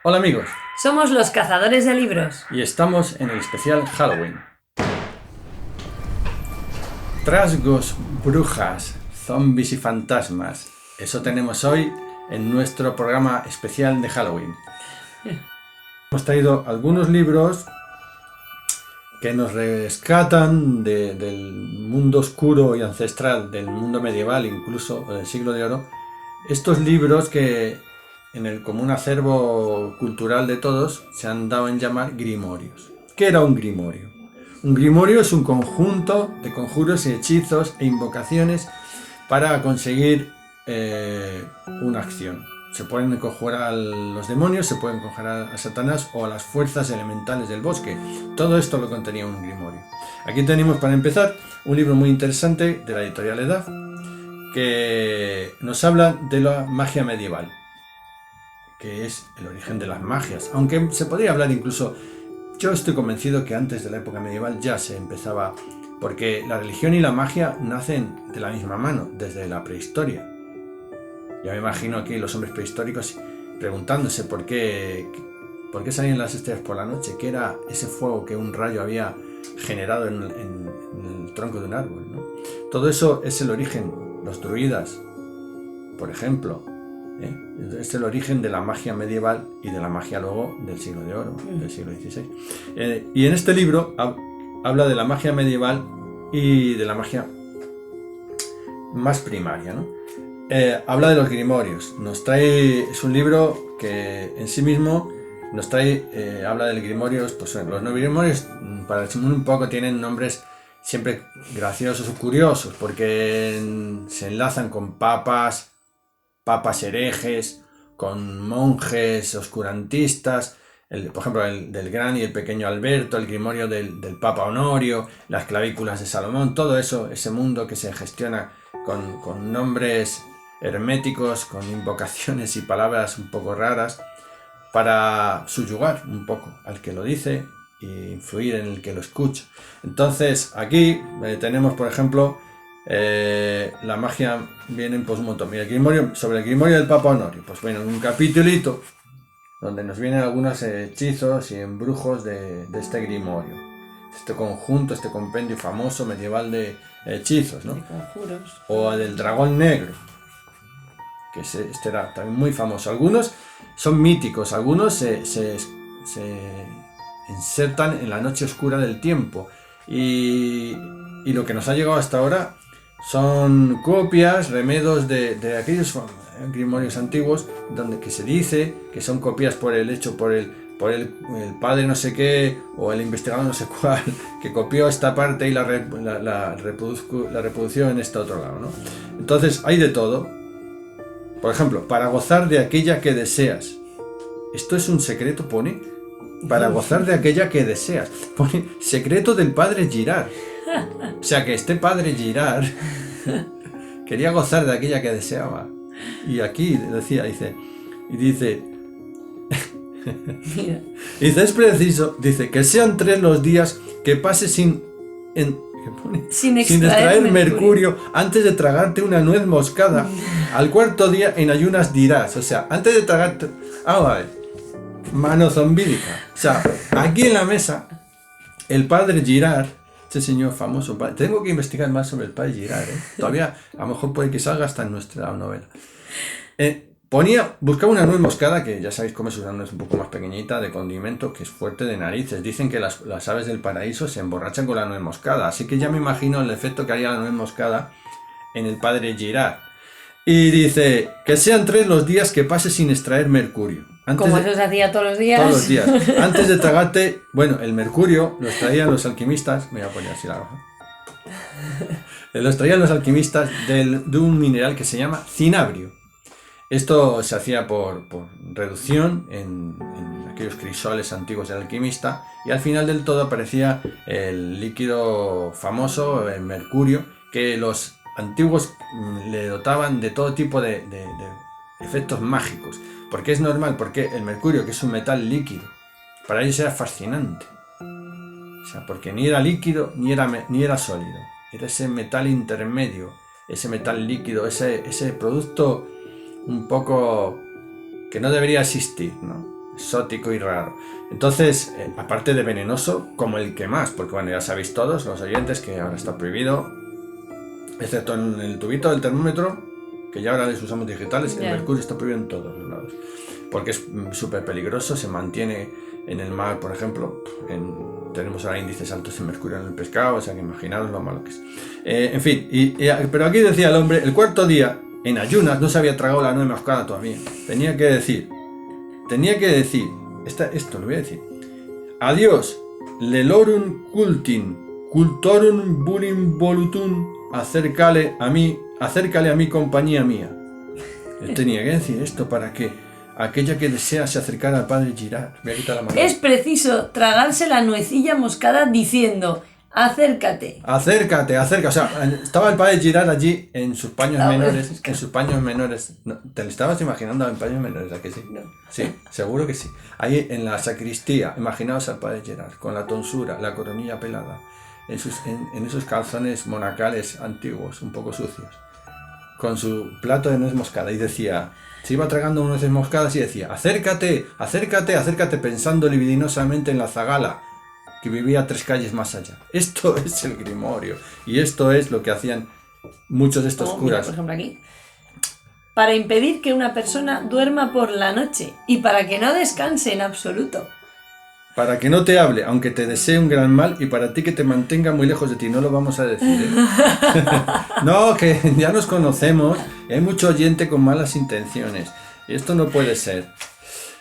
Hola amigos, Somos los cazadores de libros. y estamos en el especial Halloween. Trasgos, brujas, zombies y fantasmas. Eso tenemos hoy en nuestro programa especial de Halloween. Hemos traído algunos libros que nos rescatan del mundo oscuro y ancestral, del mundo medieval, incluso del siglo de oro. Estos libros que en el común acervo cultural de todos se han dado en llamar grimorios. ¿Qué era un grimorio? Un grimorio es un conjunto de conjuros y hechizos e invocaciones para conseguir una acción. Se pueden conjurar a los demonios, se pueden conjurar a Satanás o a las fuerzas elementales del bosque. Todo esto lo contenía un grimorio. Aquí tenemos, para empezar, un libro muy interesante de la editorial Edad que nos habla de la magia medieval, que es el origen de las magias. Aunque se podría hablar incluso, yo estoy convencido que antes de la época medieval ya se empezaba, porque la religión y la magia nacen de la misma mano, desde la prehistoria. Ya me imagino aquí los hombres prehistóricos preguntándose por qué salían las estrellas por la noche, qué era ese fuego que un rayo había generado en el tronco de un árbol, ¿no? Todo eso es el origen. Los druidas, por ejemplo, es el origen de la magia medieval y de la magia luego del siglo de oro, del siglo XVI. Y en este libro habla de la magia medieval y de la magia más primaria, ¿no? Habla de los grimorios. Es un libro que en sí mismo nos trae, habla de grimorios. Pues los no grimorios, para resumir un poco, tienen nombres siempre graciosos o curiosos, porque se enlazan con papas herejes, con monjes oscurantistas, por ejemplo el del gran y el pequeño Alberto, el grimorio del Papa Honorio, las clavículas de Salomón, todo eso, ese mundo que se gestiona con nombres herméticos, con invocaciones y palabras un poco raras, para subyugar un poco al que lo dice e influir en el que lo escucha. Entonces aquí tenemos, por ejemplo, la magia viene en un montón. Mira, sobre el grimorio del Papa Honorio, pues bueno, un capitulito donde nos vienen algunos hechizos y embrujos de este grimorio, este conjunto, este compendio famoso medieval de hechizos, ¿no? De conjuros. O del dragón negro, que este era también muy famoso. Algunos son míticos, algunos se insertan en la noche oscura del tiempo, y lo que nos ha llegado hasta ahora son copias, remedos de aquellos grimorios antiguos, donde que se dice que son copias por el padre no sé qué, o el investigador no sé cuál, que copió esta parte y la reprodució en este otro lado, ¿no? Entonces hay de todo. Por ejemplo, para gozar de aquella que deseas. Esto es un secreto, pone. Para gozar de aquella que deseas. Pone secreto del padre Girard. O sea que este padre Girard quería gozar de aquella que deseaba. Y aquí dice, es preciso, dice, que sean 3 los días que pases sin extraer mercurio antes de tragarte una nuez moscada. Al 4.º día en ayunas dirás. O sea, antes de tragarte... mano zombídica. O sea, aquí en la mesa, el padre Girard, este señor famoso, tengo que investigar más sobre el padre Girard, todavía a lo mejor puede que salga hasta en nuestra novela. Buscaba una nuez moscada, que ya sabéis cómo es una nuez un poco más pequeñita, de condimento, que es fuerte de narices. Dicen que las aves del paraíso se emborrachan con la nuez moscada, así que ya me imagino el efecto que haría la nuez moscada en el padre Girard. Y dice, que sean 3 los días que pases sin extraer mercurio. Como eso se hacía todos los días. Todos los días. Antes de tragarte, bueno, el mercurio lo extraían los alquimistas, me voy a poner así la hoja. Lo extraían los alquimistas de un mineral que se llama cinabrio. Esto se hacía por reducción en aquellos crisoles antiguos del alquimista, y al final del todo aparecía el líquido famoso, el mercurio, que los antiguos le dotaban de todo tipo de efectos mágicos. Porque es normal, porque el mercurio, que es un metal líquido, para ellos era fascinante. O sea, porque ni era líquido ni era sólido. Era ese metal intermedio, ese metal líquido, ese producto un poco que no debería existir, ¿no? exótico y raro. Entonces, aparte de venenoso, como el que más, porque bueno, ya sabéis todos los oyentes que ahora está prohibido, excepto en el tubito del termómetro, que ya ahora les usamos digitales, el mercurio está prohibido en todos los lados, porque es súper peligroso, se mantiene en el mar, por ejemplo, tenemos ahora índices altos de mercurio en el pescado, o sea que imaginaros lo malo que es. En fin, pero aquí decía el hombre, el cuarto día, en ayunas, no se había tragado la nuez moscada todavía, tenía que decir, esto lo voy a decir, adiós, lelorum cultorum bulim volutum, acércale a mí compañía mía. Yo tenía que decir esto para que aquella que desea se acercara al padre Girard. Voy a quitar la mano. Es preciso tragarse la nuecilla moscada diciendo, acércate. Acércate. O sea, estaba el padre Girard allí en sus paños menores. No, ¿te lo estabas imaginando en paños menores? ¿A que sí? No. Sí, seguro que sí. Ahí en la sacristía, imaginaos al padre Girard, con la tonsura, la coronilla pelada, en esos calzones monacales antiguos, un poco sucios, con su plato de nuez moscada, y decía, se iba tragando nueces moscadas y decía, acércate, pensando libidinosamente en la zagala, que vivía 3 calles más allá. Esto es el grimorio, y esto es lo que hacían muchos de estos curas. Mira, por ejemplo aquí. Para impedir que una persona duerma por la noche y para que no descanse en absoluto. Para que no te hable, aunque te desee un gran mal, y para ti que te mantenga muy lejos de ti. No lo vamos a decir, ¿eh? No, que ya nos conocemos. Hay mucho oyente con malas intenciones. Esto no puede ser.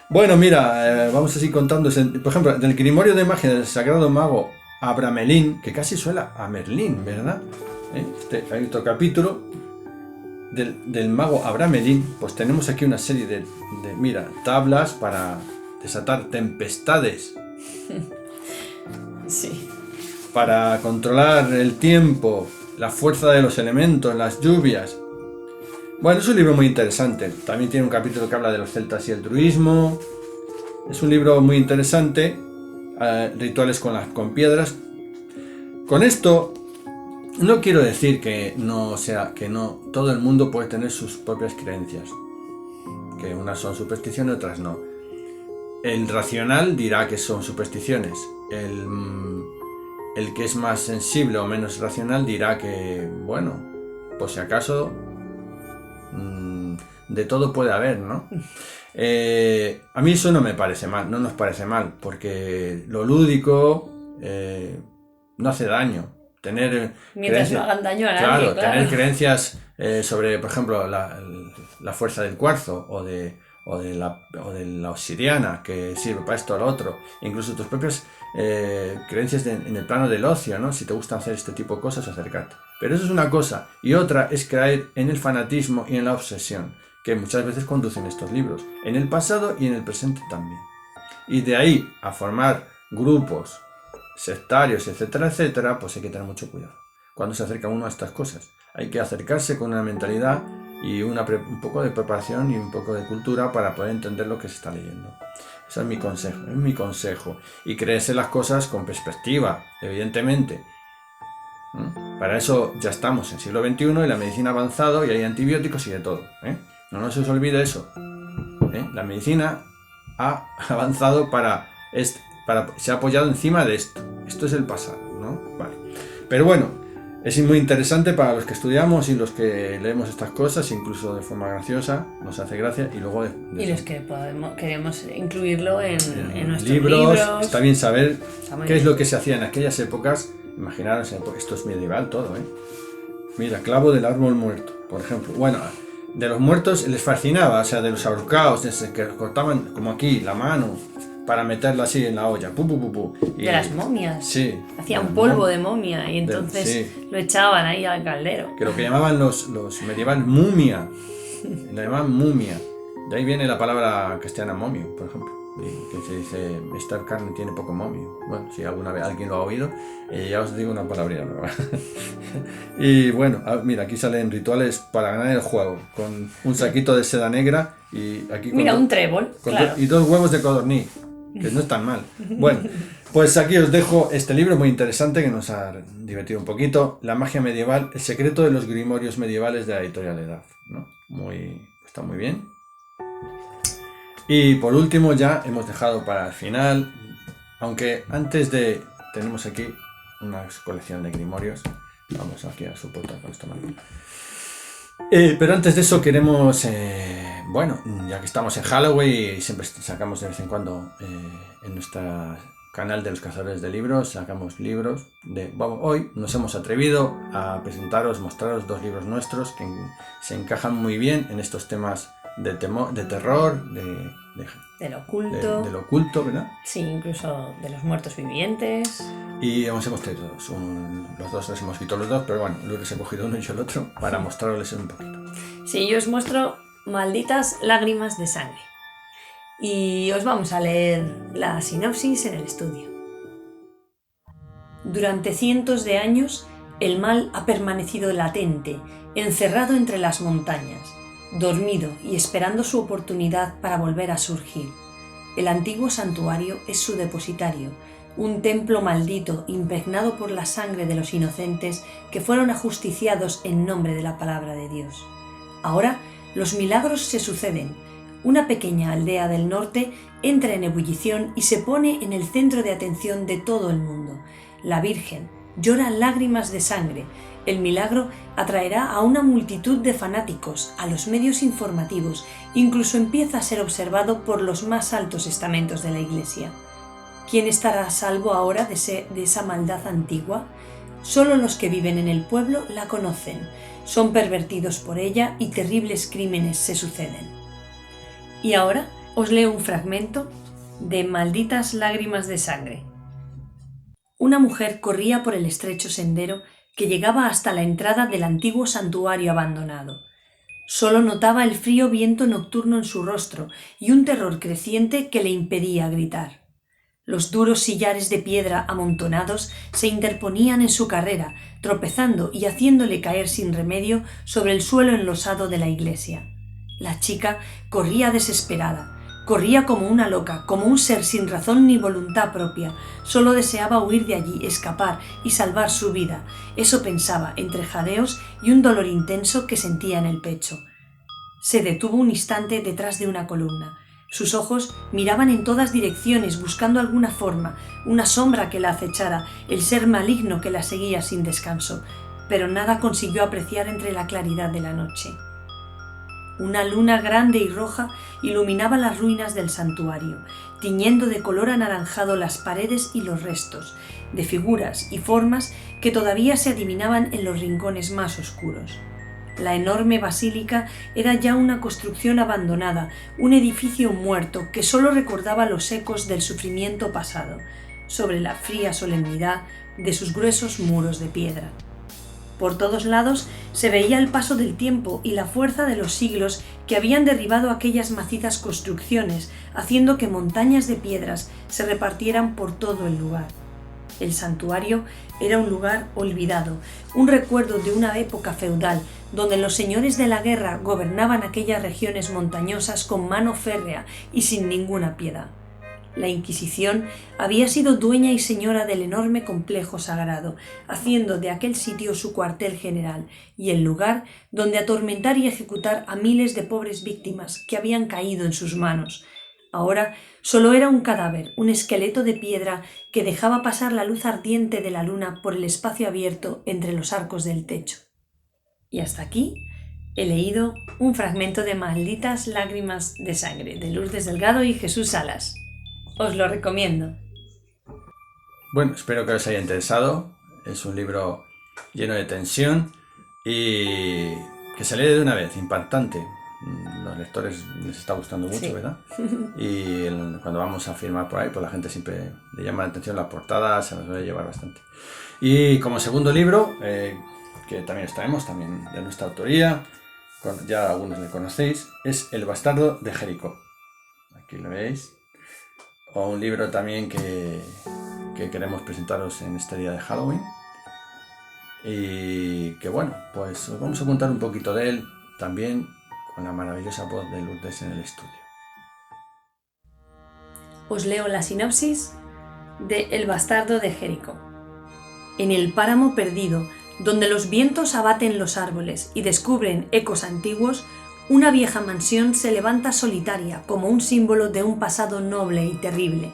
Bueno, mira, vamos a seguir contando. Por ejemplo, del grimorio de magia del sagrado mago Abramelín, que casi suena a Merlín, ¿verdad? Hay otro capítulo del mago Abramelín. Pues tenemos aquí una serie de tablas para desatar tempestades. Sí. Para controlar el tiempo, la fuerza de los elementos, las lluvias. Bueno, es un libro muy interesante. También tiene un capítulo que habla de los celtas y el druismo. Es un libro muy interesante. Rituales con piedras. Con esto no quiero decir que no todo el mundo puede tener sus propias creencias, que unas son supersticiones, otras no. El racional dirá que son supersticiones. El que es más sensible o menos racional dirá que, bueno, por si acaso, de todo puede haber, ¿no? A mí eso no me parece mal, no nos parece mal, porque lo lúdico no hace daño. Mientras no hagan daño a nadie, claro. Tener creencias sobre, por ejemplo, la fuerza del cuarzo o de la obsidiana, que sirve para esto o lo otro, incluso tus propias creencias en el plano del ocio, ¿no? Si te gusta hacer este tipo de cosas, acércate. Pero eso es una cosa, y otra es caer en el fanatismo y en la obsesión, que muchas veces conducen estos libros, en el pasado y en el presente también. Y de ahí a formar grupos sectarios, etcétera, etcétera, pues hay que tener mucho cuidado cuando se acerca uno a estas cosas. Hay que acercarse con una mentalidad y un poco de preparación y un poco de cultura para poder entender lo que se está leyendo. Ese es mi consejo. Y créese las cosas con perspectiva, evidentemente. Para eso ya estamos en el siglo XXI y la medicina ha avanzado y hay antibióticos y de todo. No se os olvide eso. La medicina ha avanzado se ha apoyado encima de esto. Esto es el pasado, ¿no? Vale. Pero bueno, es muy interesante para los que estudiamos y los que leemos estas cosas, incluso de forma graciosa, nos hace gracia, y luego y los que queremos incluirlo en nuestros libros. Está bien saber qué es lo que se hacía en aquellas épocas. Imaginaros, esto es medieval todo, Mira, clavo del árbol muerto, por ejemplo. Bueno, de los muertos les fascinaba, o sea, de los ahorcados, que cortaban como aquí la mano para meterla así en la olla. Y de las momias. Sí. Hacían polvo de momia y entonces lo echaban ahí al caldero. Que lo que llamaban los medievales mumia. Lo llamaban mumia. De ahí viene la palabra castellana momio, por ejemplo. Que se dice, esta carne tiene poco momio. Bueno, si alguna vez alguien lo ha oído, ya os digo una palabrilla nueva. Y bueno, mira, aquí salen rituales para ganar el juego, con un saquito de seda negra y aquí mira, un trébol, claro. Y 2 huevos de codorniz, que no es tan mal. Bueno, pues aquí os dejo este libro muy interesante que nos ha divertido un poquito. La magia medieval, el secreto de los grimorios medievales, de la editorial Edad, ¿no? Está muy bien. Y por último ya hemos dejado para el final, aunque tenemos aquí una colección de grimorios. Vamos aquí a su puerta con esta mano. Pero antes de eso queremos, ya que estamos en Halloween y siempre sacamos de vez en cuando en nuestro canal de los cazadores de libros, sacamos libros. Hoy nos hemos atrevido a mostraros 2 libros nuestros que se encajan muy bien en estos temas de terror, del oculto. Del oculto, ¿verdad? Sí, incluso de los muertos vivientes. Y hemos traído los dos, los hemos escrito los dos, pero bueno, Lourdes ha cogido uno y yo el otro para mostrarles un poquito. Sí, yo os muestro Malditas lágrimas de sangre. Y os vamos a leer la sinopsis en el estudio. Durante cientos de años, el mal ha permanecido latente, encerrado entre las montañas, dormido y esperando su oportunidad para volver a surgir. El antiguo santuario es su depositario, un templo maldito impregnado por la sangre de los inocentes que fueron ajusticiados en nombre de la palabra de Dios. Ahora los milagros se suceden. Una pequeña aldea del norte entra en ebullición y se pone en el centro de atención de todo el mundo. La Virgen llora lágrimas de sangre. El milagro atraerá a una multitud de fanáticos, a los medios informativos, incluso empieza a ser observado por los más altos estamentos de la Iglesia. ¿Quién estará a salvo ahora de esa maldad antigua? Solo los que viven en el pueblo la conocen, son pervertidos por ella y terribles crímenes se suceden. Y ahora os leo un fragmento de Malditas lágrimas de sangre. Una mujer corría por el estrecho sendero que llegaba hasta la entrada del antiguo santuario abandonado. Solo notaba el frío viento nocturno en su rostro y un terror creciente que le impedía gritar. Los duros sillares de piedra amontonados se interponían en su carrera, tropezando y haciéndole caer sin remedio sobre el suelo enlosado de la iglesia. La chica corría desesperada. Corría como una loca, como un ser sin razón ni voluntad propia. Solo deseaba huir de allí, escapar y salvar su vida. Eso pensaba, entre jadeos y un dolor intenso que sentía en el pecho. Se detuvo un instante detrás de una columna. Sus ojos miraban en todas direcciones buscando alguna forma, una sombra que la acechara, el ser maligno que la seguía sin descanso, pero nada consiguió apreciar entre la claridad de la noche. Una luna grande y roja iluminaba las ruinas del santuario, tiñendo de color anaranjado las paredes y los restos, de figuras y formas que todavía se adivinaban en los rincones más oscuros. La enorme basílica era ya una construcción abandonada, un edificio muerto que solo recordaba los ecos del sufrimiento pasado, sobre la fría solemnidad de sus gruesos muros de piedra. Por todos lados se veía el paso del tiempo y la fuerza de los siglos que habían derribado aquellas macizas construcciones, haciendo que montañas de piedras se repartieran por todo el lugar. El santuario era un lugar olvidado, un recuerdo de una época feudal, donde los señores de la guerra gobernaban aquellas regiones montañosas con mano férrea y sin ninguna piedad. La Inquisición había sido dueña y señora del enorme complejo sagrado, haciendo de aquel sitio su cuartel general y el lugar donde atormentar y ejecutar a miles de pobres víctimas que habían caído en sus manos. Ahora solo era un cadáver, un esqueleto de piedra que dejaba pasar la luz ardiente de la luna por el espacio abierto entre los arcos del techo. Y hasta aquí he leído un fragmento de Malditas lágrimas de sangre, de Lourdes Delgado y Jesús Salas. Os lo recomiendo. Bueno, espero que os haya interesado. Es un libro lleno de tensión y que se lee de una vez, impactante. Los lectores les está gustando mucho, sí, ¿verdad? Y cuando vamos a firmar por ahí, pues la gente siempre le llama la atención la portada, se nos suele llevar bastante. Y como segundo libro, que también os traemos, también de nuestra autoría, ya algunos le conocéis, es El bastardo de Jericó. Aquí lo veis. O un libro también que queremos presentaros en este día de Halloween. Y que bueno, pues os vamos a contar un poquito de él también con la maravillosa voz de Lourdes en el estudio. Os leo la sinopsis de El bastardo de Jericó. En el páramo perdido, donde los vientos abaten los árboles y descubren ecos antiguos, una vieja mansión se levanta solitaria como un símbolo de un pasado noble y terrible.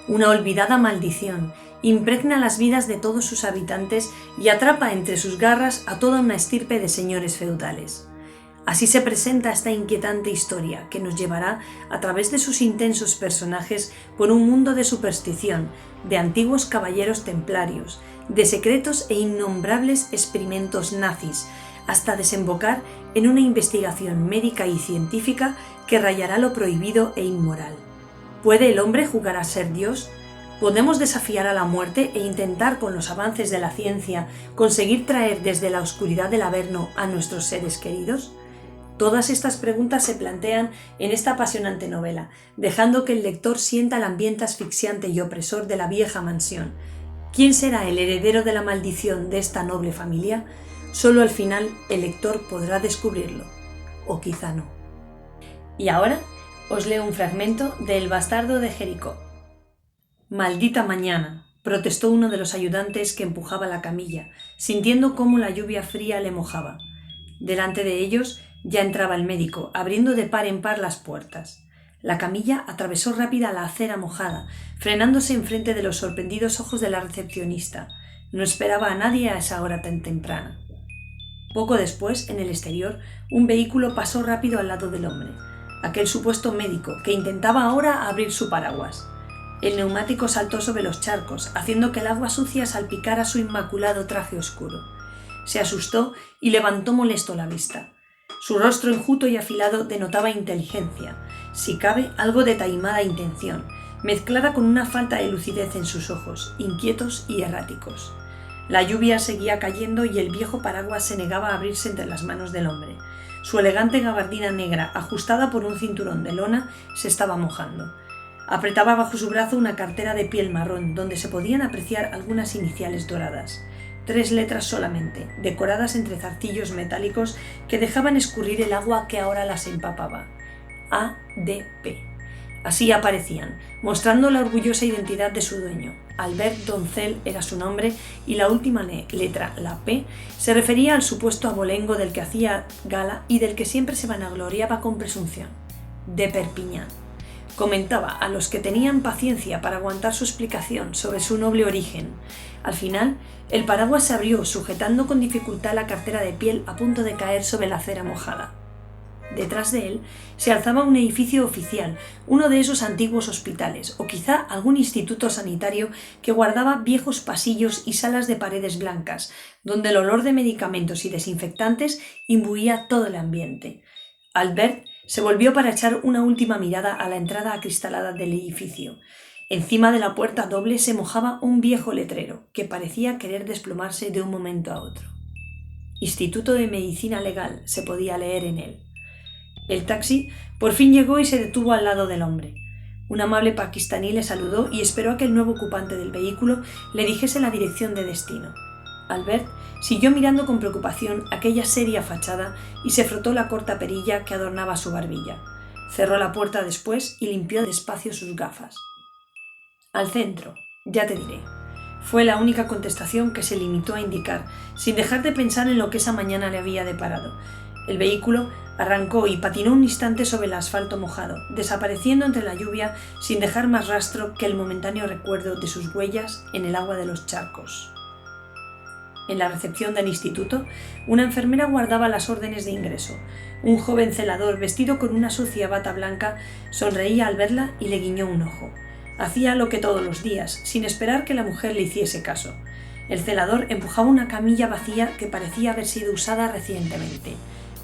Una olvidada maldición impregna las vidas de todos sus habitantes y atrapa entre sus garras a toda una estirpe de señores feudales. Así se presenta esta inquietante historia que nos llevará a través de sus intensos personajes por un mundo de superstición, de antiguos caballeros templarios, de secretos e innombrables experimentos nazis, hasta desembocar en una investigación médica y científica que rayará lo prohibido e inmoral. ¿Puede el hombre jugar a ser Dios? ¿Podemos desafiar a la muerte e intentar con los avances de la ciencia conseguir traer desde la oscuridad del Averno a nuestros seres queridos? Todas estas preguntas se plantean en esta apasionante novela, dejando que el lector sienta el ambiente asfixiante y opresor de la vieja mansión. ¿Quién será el heredero de la maldición de esta noble familia? Solo al final el lector podrá descubrirlo, o quizá no. Y ahora os leo un fragmento de El bastardo de Jericó. «Maldita mañana», protestó uno de los ayudantes que empujaba la camilla, sintiendo cómo la lluvia fría le mojaba. Delante de ellos ya entraba el médico, abriendo de par en par las puertas. La camilla atravesó rápida la acera mojada, frenándose enfrente de los sorprendidos ojos de la recepcionista. No esperaba a nadie a esa hora tan temprana. Poco después, en el exterior, un vehículo pasó rápido al lado del hombre, aquel supuesto médico que intentaba ahora abrir su paraguas. El neumático saltó sobre los charcos, haciendo que el agua sucia salpicara su inmaculado traje oscuro. Se asustó y levantó molesto la vista. Su rostro enjuto y afilado denotaba inteligencia, si cabe algo de taimada intención, mezclada con una falta de lucidez en sus ojos, inquietos y erráticos. La lluvia seguía cayendo y el viejo paraguas se negaba a abrirse entre las manos del hombre. Su elegante gabardina negra, ajustada por un cinturón de lona, se estaba mojando. Apretaba bajo su brazo una cartera de piel marrón, donde se podían apreciar algunas iniciales doradas. 3 letras solamente, decoradas entre zarcillos metálicos que dejaban escurrir el agua que ahora las empapaba. ADP. Así aparecían, mostrando la orgullosa identidad de su dueño. Albert Doncel era su nombre y la última letra, la P, se refería al supuesto abolengo del que hacía gala y del que siempre se vanagloriaba con presunción. De Perpiñán. Comentaba a los que tenían paciencia para aguantar su explicación sobre su noble origen. Al final, el paraguas se abrió, sujetando con dificultad la cartera de piel a punto de caer sobre la acera mojada. Detrás de él se alzaba un edificio oficial, uno de esos antiguos hospitales, o quizá algún instituto sanitario que guardaba viejos pasillos y salas de paredes blancas, donde el olor de medicamentos y desinfectantes imbuía todo el ambiente. Albert se volvió para echar una última mirada a la entrada acristalada del edificio. Encima de la puerta doble se mojaba un viejo letrero, que parecía querer desplomarse de un momento a otro. Instituto de Medicina Legal se podía leer en él. El taxi por fin llegó y se detuvo al lado del hombre. Un amable pakistaní le saludó y esperó a que el nuevo ocupante del vehículo le dijese la dirección de destino. Albert siguió mirando con preocupación aquella seria fachada y se frotó la corta perilla que adornaba su barbilla. Cerró la puerta después y limpió despacio sus gafas. «Al centro, ya te diré», fue la única contestación que se limitó a indicar, sin dejar de pensar en lo que esa mañana le había deparado. El vehículo arrancó y patinó un instante sobre el asfalto mojado, desapareciendo entre la lluvia sin dejar más rastro que el momentáneo recuerdo de sus huellas en el agua de los charcos. En la recepción del instituto, una enfermera guardaba las órdenes de ingreso. Un joven celador, vestido con una sucia bata blanca, sonreía al verla y le guiñó un ojo. Hacía lo que todos los días, sin esperar que la mujer le hiciese caso. El celador empujaba una camilla vacía que parecía haber sido usada recientemente.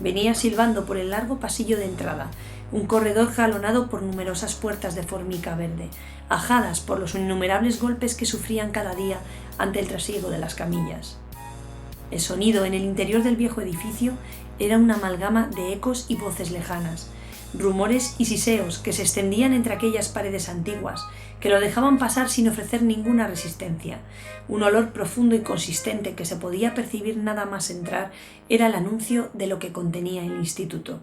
Venía silbando por el largo pasillo de entrada, un corredor jalonado por numerosas puertas de formica verde, ajadas por los innumerables golpes que sufrían cada día ante el trasiego de las camillas. El sonido en el interior del viejo edificio era una amalgama de ecos y voces lejanas, rumores y siseos que se extendían entre aquellas paredes antiguas, que lo dejaban pasar sin ofrecer ninguna resistencia. Un olor profundo y consistente que se podía percibir nada más entrar era el anuncio de lo que contenía el instituto.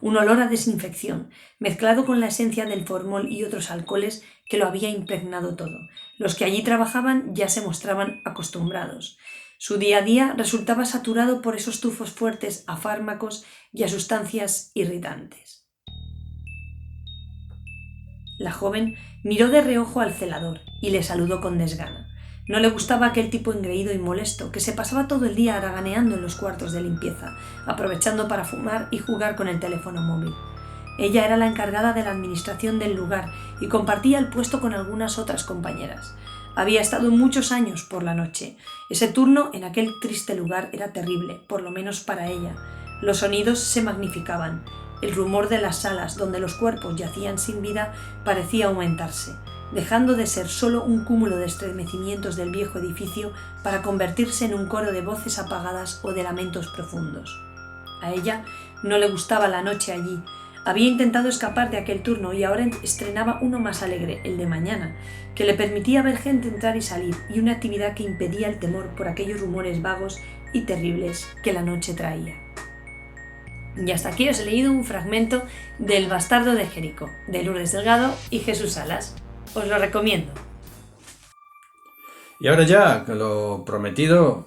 Un olor a desinfección, mezclado con la esencia del formol y otros alcoholes que lo había impregnado todo. Los que allí trabajaban ya se mostraban acostumbrados. Su día a día resultaba saturado por esos tufos fuertes a fármacos y a sustancias irritantes. La joven miró de reojo al celador y le saludó con desgana. No le gustaba aquel tipo engreído y molesto que se pasaba todo el día haraganeando en los cuartos de limpieza, aprovechando para fumar y jugar con el teléfono móvil. Ella era la encargada de la administración del lugar y compartía el puesto con algunas otras compañeras. Había estado muchos años por la noche. Ese turno en aquel triste lugar era terrible, por lo menos para ella. Los sonidos se magnificaban. El rumor de las salas donde los cuerpos yacían sin vida parecía aumentarse, dejando de ser solo un cúmulo de estremecimientos del viejo edificio para convertirse en un coro de voces apagadas o de lamentos profundos. A ella no le gustaba la noche allí. Había intentado escapar de aquel turno y ahora estrenaba uno más alegre, el de mañana, que le permitía ver gente entrar y salir, y una actividad que impedía el temor por aquellos rumores vagos y terribles que la noche traía. Y hasta aquí os he leído un fragmento del Bastardo de Jericó, de Lourdes Delgado y Jesús Salas. Os lo recomiendo. Y ahora ya, lo prometido,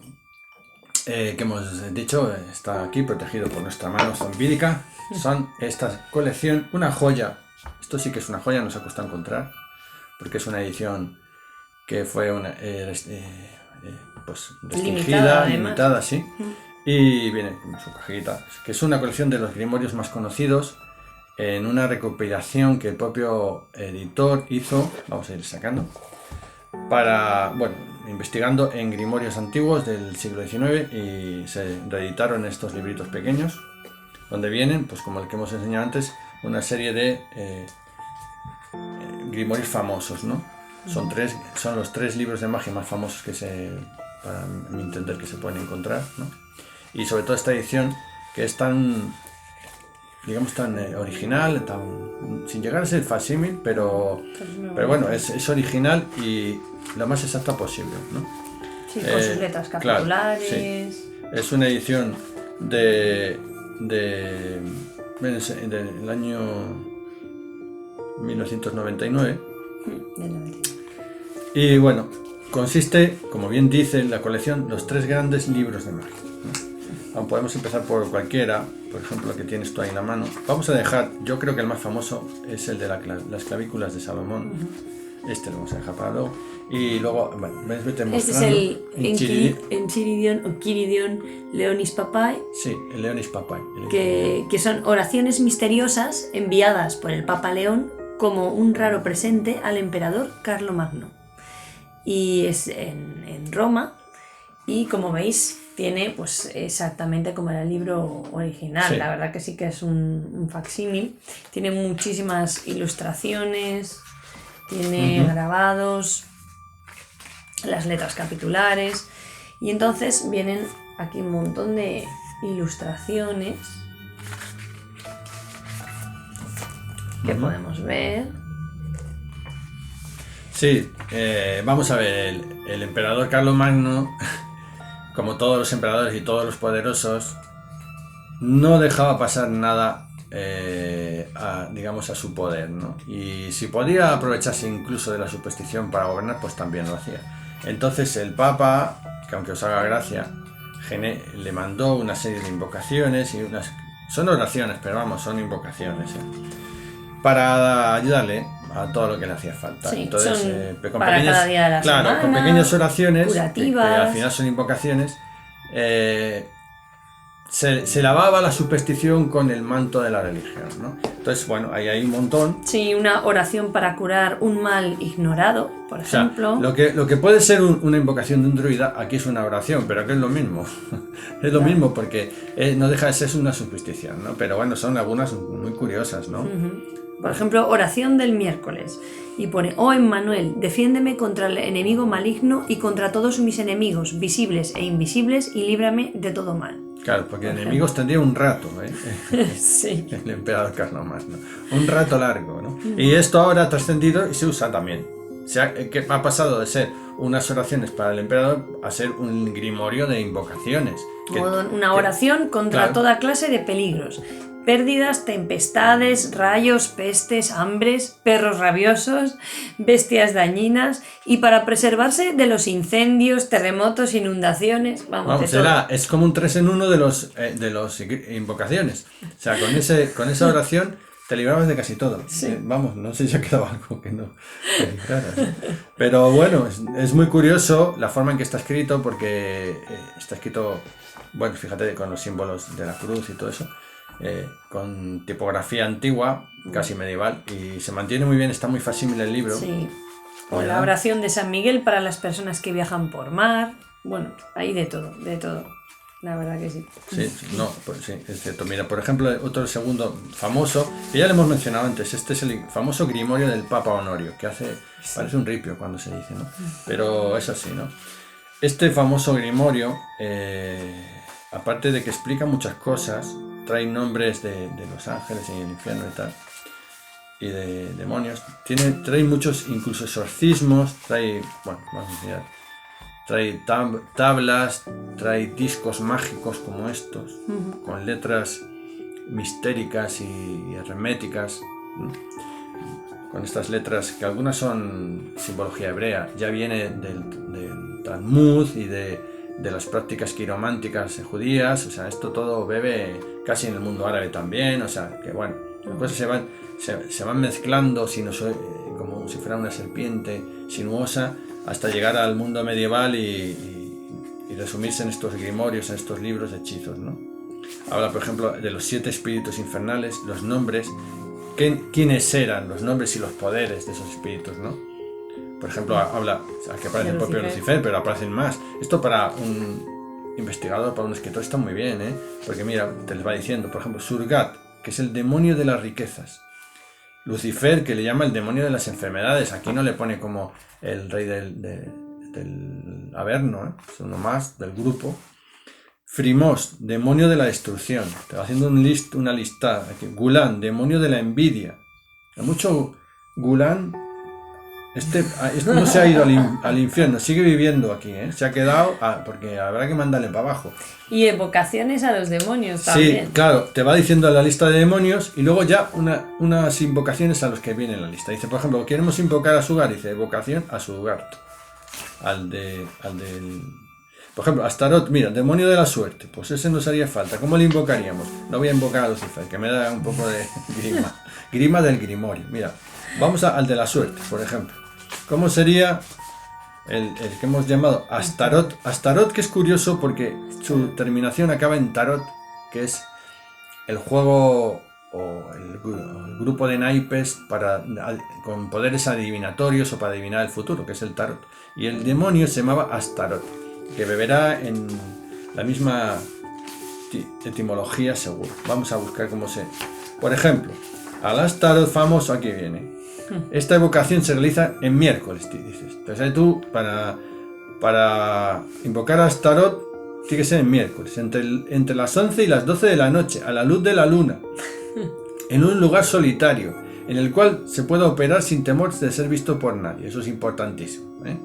que hemos dicho, está aquí protegido por nuestra mano zombídica. Son esta colección, una joya. Esto sí que es una joya, nos ha costado encontrar, porque es una edición que fue pues restringida, limitada, sí. Y viene con su cajita, que es una colección de los grimorios más conocidos, en una recopilación que el propio editor hizo, vamos a ir sacando, investigando en grimorios antiguos del siglo XIX, y se reeditaron estos libritos pequeños, donde vienen, pues como el que hemos enseñado antes, una serie de grimorios famosos, ¿no? Son los 3 libros de magia más famosos para mi entender, que se pueden encontrar, ¿no? Y sobre todo esta edición, que es tan, digamos, tan original, sin llegar a ser facsímil, pero bueno, es original y lo más exacta posible, ¿no? Sí, con sus letras capitulares. Claro, sí. Es una edición del año 1999. Y bueno, consiste, como bien dice la colección, los 3 grandes libros de magia, ¿no? Aún podemos empezar por cualquiera, por ejemplo, el que tienes tú ahí en la mano. Vamos a dejar, yo creo que el más famoso es el de las clavículas de Salomón. Este lo vamos a dejar para luego. Y luego, bueno, vete mostrando. Este es el Enchiridion Leonis Papae. Sí, el Leonis Papae. Que son oraciones misteriosas enviadas por el Papa León como un raro presente al emperador Carlomagno. Y es en Roma, y como veis tiene pues exactamente como era el libro original. Sí. La verdad que sí que es un facsímil. Tiene muchísimas ilustraciones, tiene grabados, las letras capitulares, y entonces vienen aquí un montón de ilustraciones que podemos ver. Sí, vamos a ver, el emperador Carlomagno, como todos los emperadores y todos los poderosos, no dejaba pasar nada a su poder, ¿no? Y si podía aprovecharse incluso de la superstición para gobernar, pues también lo hacía. Entonces el Papa, que aunque os haga gracia, le mandó una serie de invocaciones, son oraciones, pero vamos, son invocaciones, para ayudarle a todo lo que le hacía falta. Sí, entonces, con para pequeñas, cada día de la semana, con pequeñas oraciones, curativas, que al final son invocaciones, se lavaba la superstición con el manto de la religión, ¿no? Entonces, bueno, ahí hay un montón. Sí, una oración para curar un mal ignorado, por ejemplo. O sea, lo que puede ser una invocación de un druida, aquí es una oración, pero que es lo mismo. Es lo mismo, porque no deja de ser una superstición, ¿no? Pero bueno, son algunas muy curiosas, ¿no? Por ejemplo, oración del miércoles. Y pone: oh Emmanuel, defiéndeme contra el enemigo maligno y contra todos mis enemigos, visibles e invisibles, y líbrame de todo mal. Claro, porque enemigos tendría un rato, Sí. El emperador Carlomagno. Un rato largo, ¿no? Y esto ahora ha trascendido y se usa también. Que ha pasado de ser unas oraciones para el emperador a ser un grimorio de invocaciones. Una oración contra toda clase de peligros. Pérdidas, tempestades, rayos, pestes, hambres, perros rabiosos, bestias dañinas y para preservarse de los incendios, terremotos, inundaciones, Vamos, es como un 3 en 1 de los invocaciones. O sea, con esa oración te librabas de casi todo. Sí. Vamos, no sé si ha quedado algo que no te libraras, ¿no? Pero bueno, es muy curioso la forma en que está escrito, porque está escrito, bueno, fíjate, con los símbolos de la cruz y todo eso, con tipografía antigua, casi medieval, y se mantiene muy bien, está muy facsimile el libro. Sí. O la oración de San Miguel para las personas que viajan por mar. Bueno, hay de todo, la verdad que sí. Sí, no, pues sí, es cierto. Mira, por ejemplo, otro segundo famoso, que ya le hemos mencionado antes, este es el famoso grimorio del Papa Honorio, que parece un ripio cuando se dice, ¿no? Pero es así, ¿no? Este famoso grimorio, aparte de que explica muchas cosas, trae nombres de los ángeles y el infierno y tal, y de demonios, trae muchos, incluso exorcismos, trae tablas, trae discos mágicos como estos, con letras mistéricas y herméticas, ¿no? Con estas letras que algunas son simbología hebrea, ya viene del Talmud y de las prácticas quirománticas judías. O sea, esto todo bebe casi en el mundo árabe también. O sea, que bueno, las cosas se van mezclando como si fuera una serpiente sinuosa, hasta llegar al mundo medieval y resumirse en estos grimorios, en estos libros de hechizos, ¿no? Habla, por ejemplo, de los 7 espíritus infernales, los nombres, quiénes eran los nombres y los poderes de esos espíritus, ¿no? Por ejemplo, habla, que aparece el propio Lucifer, pero aparecen más. Esto para un investigador, para un escritor, está muy bien, ¿eh? Porque mira, te les va diciendo, por ejemplo, Surgat, que es el demonio de las riquezas. Lucifer, que le llama el demonio de las enfermedades. Aquí no le pone como el rey del Averno, ¿eh? Es uno más del grupo. Frimos, demonio de la destrucción. Te va haciendo una lista. Aquí. Gulán, demonio de la envidia. Hay mucho Gulán. Este no se ha ido al infierno, sigue viviendo aquí, ¿eh? Se ha quedado, porque habrá que mandarle para abajo. Y evocaciones a los demonios también. Sí, claro, te va diciendo la lista de demonios y luego ya unas invocaciones a los que viene en la lista. Dice, por ejemplo, queremos invocar a Sugar, dice, evocación a Sugar. Por ejemplo, Astaroth, mira, demonio de la suerte, pues ese nos haría falta. ¿Cómo le invocaríamos? No voy a invocar a Lucifer, que me da un poco de grima. Grima del grimorio. Mira, vamos al de la suerte, por ejemplo. ¿Cómo sería el que hemos llamado Astaroth? Astaroth, que es curioso porque su terminación acaba en Tarot, que es el juego o el grupo de naipes con poderes adivinatorios o para adivinar el futuro, que es el Tarot. Y el demonio se llamaba Astaroth, que beberá en la misma etimología seguro. Vamos a buscar cómo se... Por ejemplo, al Astaroth famoso, aquí viene. Esta evocación se realiza en miércoles, dices. Entonces tú, para invocar a Astaroth, tiene que ser en miércoles, entre las 11 y las 12 de la noche, a la luz de la luna, en un lugar solitario, en el cual se pueda operar sin temor de ser visto por nadie. Eso es importantísimo, ¿eh?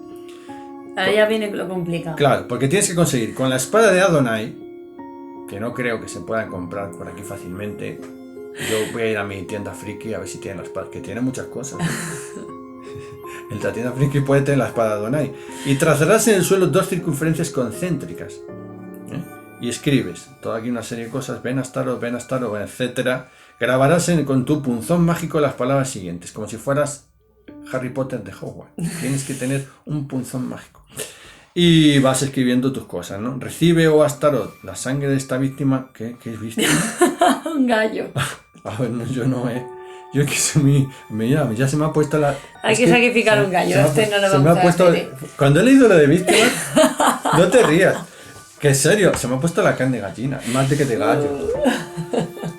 Ahí ya viene lo complicado. Claro, porque tienes que conseguir con la espada de Adonai, que no creo que se pueda comprar por aquí fácilmente. Yo voy a ir a mi tienda friki a ver si tienen la espada, que tiene muchas cosas. En la tienda friki puede tener la espada de Adonai. Y trazarás en el suelo 2 circunferencias concéntricas, ¿eh? Y escribes toda aquí una serie de cosas, ven Astaroth, etc. Grabarás con tu punzón mágico las palabras siguientes, como si fueras Harry Potter de Hogwarts. Tienes que tener un punzón mágico. Y vas escribiendo tus cosas, ¿no? Recibe, oh Astaroth, la sangre de esta víctima. ¿Qué es víctima? Un gallo. A ver, no, yo no, Yo es que ya se me ha puesto la... Hay que sacrificar un gallo, no lo vamos a hacer. Cuando he leído lo de víctimas, no te rías. Que en serio, se me ha puesto la carne de gallina, más de que de gallo.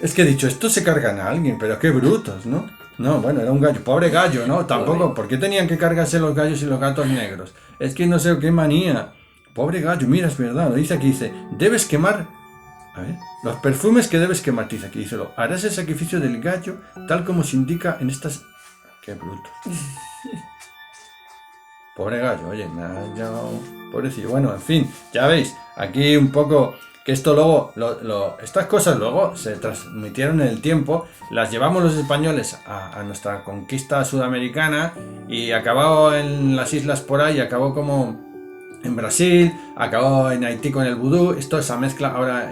Es que he dicho, esto se cargan a alguien, pero qué brutos, ¿no? No, bueno, era un gallo, pobre gallo, ¿no? Tampoco, ¿por qué tenían que cargarse los gallos y los gatos negros? Es que no sé qué manía. Pobre gallo, mira, es verdad, lo dice aquí, dice, debes quemar... A ver, los perfumes que debes quemar, dice aquí, dice, harás el sacrificio del gallo tal como se indica en estas... ¡Qué bruto! Pobre gallo, oye, me ha llamado... Pobrecillo. Bueno, en fin, ya veis, aquí un poco Que esto luego, estas cosas luego se transmitieron en el tiempo, las llevamos los españoles a nuestra conquista sudamericana y acabó en las islas por ahí, acabó como en Brasil, acabó en Haití con el vudú, esto esa mezcla ahora,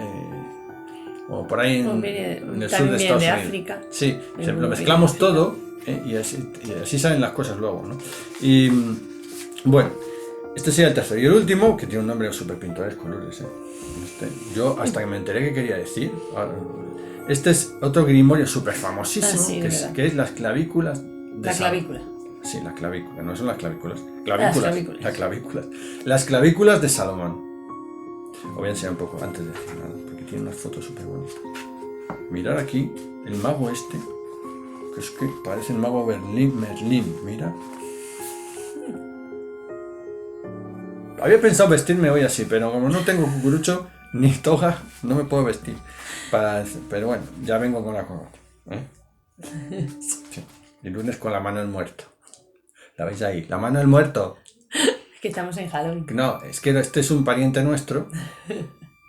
o por ahí en el sur de Estados Unidos. África. Sí, lo mezclamos todo y así salen las cosas luego, ¿no? Y bueno, este sería el tercero. Y el último, que tiene un nombre súper pintoresco, Lourdes, yo hasta que me enteré que quería decir. Este es otro grimorio súper famosísimo, sí, que es las clavículas de clavícula. Sí, la clavícula, no son las clavículas. Clavículas. Las clavículas de Salomón. Os voy a enseñar un poco antes de decir nada, porque tiene unas fotos súper bonitas. Mirad aquí, el mago este, que es que parece el mago Merlín, mira. Había pensado vestirme hoy así, pero como no tengo cucurucho ni toga, no me puedo vestir. Pero bueno, ya vengo con la cola. Sí. El lunes con la mano del muerto. ¿La veis ahí? La mano del muerto. Que estamos en Halloween. No, es que este es un pariente nuestro.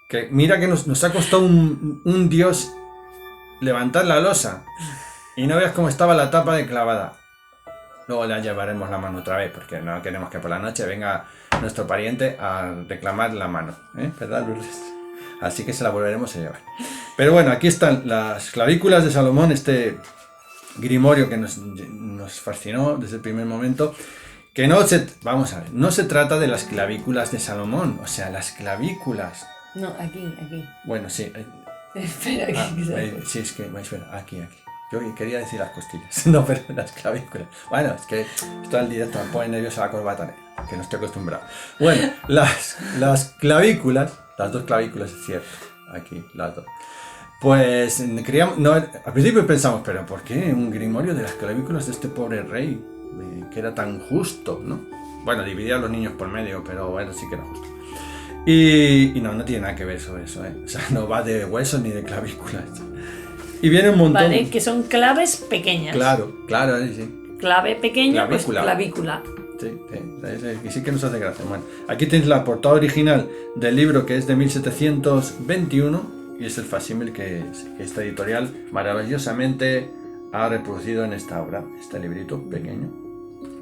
Que mira que nos ha costado un dios levantar la losa. Y no veas cómo estaba la tapa de clavada. Luego le llevaremos la mano otra vez, porque no queremos que por la noche venga nuestro pariente a reclamar la mano, ¿verdad, Lourdes? Así que se la volveremos a llevar. Pero bueno, aquí están las clavículas de Salomón, este grimorio que nos fascinó desde el primer momento. Que vamos a ver, no se trata de las clavículas de Salomón, o sea, las clavículas. No, aquí. Bueno, sí. Espera, sí, es que, espera, aquí. Yo quería decir las costillas, no, pero las clavículas. Bueno, es que esto al directo me pone nervioso la corbata negra, que no estoy acostumbrado. Bueno, las clavículas, las dos clavículas, es cierto, aquí, las dos. Pues al principio pensamos, pero ¿por qué un grimorio de las clavículas de este pobre rey? Que era tan justo, ¿no? Bueno, dividía a los niños por medio, pero bueno, sí que era justo. Y no tiene nada que ver sobre eso, O sea, no va de huesos ni de clavículas. Y viene un montón. Vale, que son claves pequeñas. Claro, sí. Clave pequeña, clavícula. Pues clavícula. Sí que nos hace gracia. Bueno, aquí tenéis la portada original del libro, que es de 1721, y es el facsímil que esta editorial maravillosamente ha reproducido en esta obra, este librito pequeño.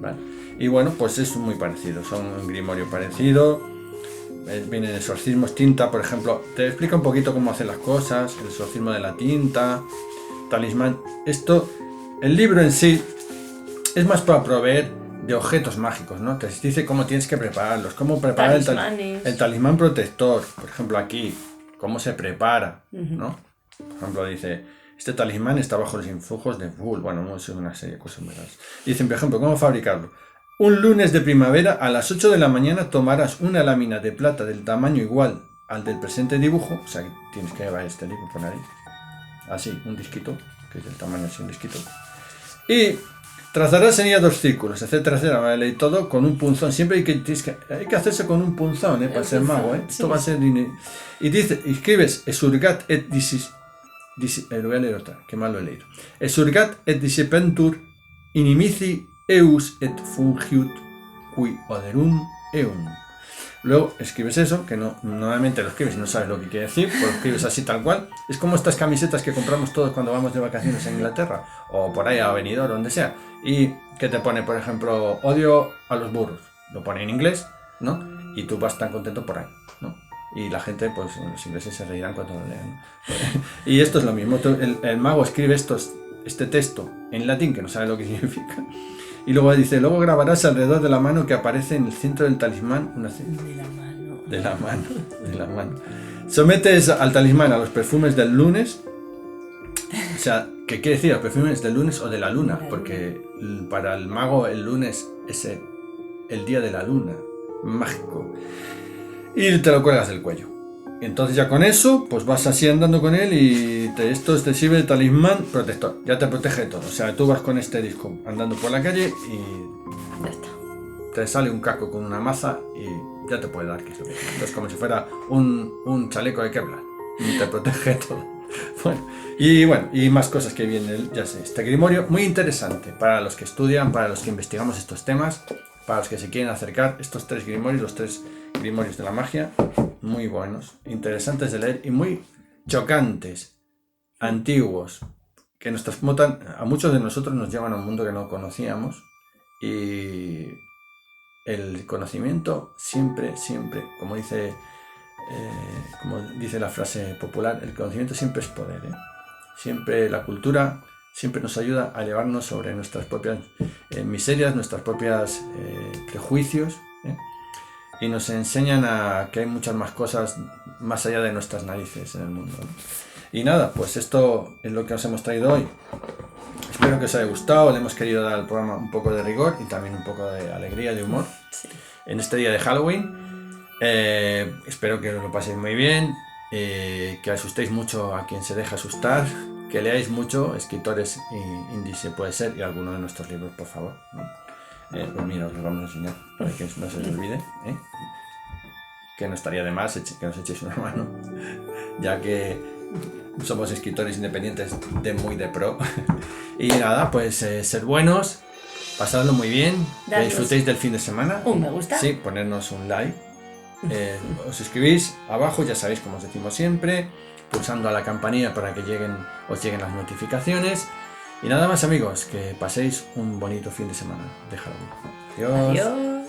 ¿Vale? Y bueno, pues es muy parecido, son un grimorio parecido. Vienen exorcismos, tinta, por ejemplo, te explica un poquito cómo hacer las cosas, el exorcismo de la tinta, talismán. El libro en sí es más para proveer de objetos mágicos, ¿no? Te dice cómo tienes que prepararlos, cómo preparar el talismán protector, por ejemplo aquí, cómo se prepara, ¿no? Por ejemplo dice, este talismán está bajo los influjos de Bull, bueno, es una serie de cosas muy raras. Dicen, por ejemplo, cómo fabricarlo. Un lunes de primavera a las 8 de la mañana tomarás una lámina de plata del tamaño igual al del presente dibujo, o sea, que tienes que llevar este libro por ahí, así, un disquito, que es del tamaño así, un disquito, y trazarás en ella 2 círculos, etcétera, ¿vale? Y todo con un punzón, siempre hay que hacerse con un punzón, para ser mago, esto va a ser... Y dice, escribes, esurgat et lo voy a leer otra, que mal lo he leído, esurgat et disipentur inimici eus et fungiut qui oderum eum. Luego escribes eso, que normalmente lo escribes y no sabes lo que quiere decir, pues lo escribes así tal cual. Es como estas camisetas que compramos todos cuando vamos de vacaciones en Inglaterra, o por ahí a Benidorm, o donde sea, y que te pone, por ejemplo, odio a los burros. Lo pone en inglés, ¿no? Y tú vas tan contento por ahí, ¿no? Y la gente, pues los ingleses se reirán cuando lo lean, ¿no? Y esto es lo mismo, el mago escribe este texto en latín, que no sabe lo que significa. Y luego dice, luego grabarás alrededor de la mano que aparece en el centro del talismán De la mano. Sometes al talismán a los perfumes del lunes. O sea, ¿qué quiere decir? Los perfumes del lunes o de la luna. Porque para el mago el lunes es el día de la luna. Mágico. Y te lo cuelgas del cuello. Entonces ya con eso, pues vas así andando con él y esto te sirve de talismán protector. Ya te protege de todo. O sea, tú vas con este disco andando por la calle y ya está. Te sale un caco con una maza y ya te puede dar. Entonces como si fuera un chaleco de Kevlar. Y te protege de todo. Bueno, y más cosas que vienen, ya sé. Este grimorio muy interesante para los que estudian, para los que investigamos estos temas, para los que se quieren acercar. Estos 3 grimorios, los 3 grimorios de la magia, muy buenos, interesantes de leer y muy chocantes, antiguos, que nos transmutan, a muchos de nosotros nos llevan a un mundo que no conocíamos, y el conocimiento siempre, como dice la frase popular, el conocimiento siempre es poder, ¿eh? Siempre la cultura siempre nos ayuda a elevarnos sobre nuestras propias miserias, nuestras propias prejuicios, ¿eh? Y nos enseñan a que hay muchas más cosas más allá de nuestras narices en el mundo, ¿no? Y nada, pues esto es lo que os hemos traído hoy. Espero que os haya gustado. Le hemos querido dar al programa un poco de rigor y también un poco de alegría y de humor en este día de Halloween. Espero que os lo paséis muy bien, que asustéis mucho a quien se deja asustar, que leáis mucho escritores indies, si puede ser, y alguno de nuestros libros, por favor, ¿no? Pues mira, os los vamos a enseñar para que no se os olvide, ¿eh? Que no estaría de más que nos echéis una mano, ya que somos escritores independientes de pro. Y nada, pues ser buenos, pasadlo muy bien, que disfrutéis del fin de semana. Un me gusta. Sí, ponernos un like. Os suscribís abajo, ya sabéis, como os decimos siempre, pulsando a la campanilla para que os lleguen las notificaciones. Y nada más, amigos, que paséis un bonito fin de semana de Halloween. Adiós. Adiós.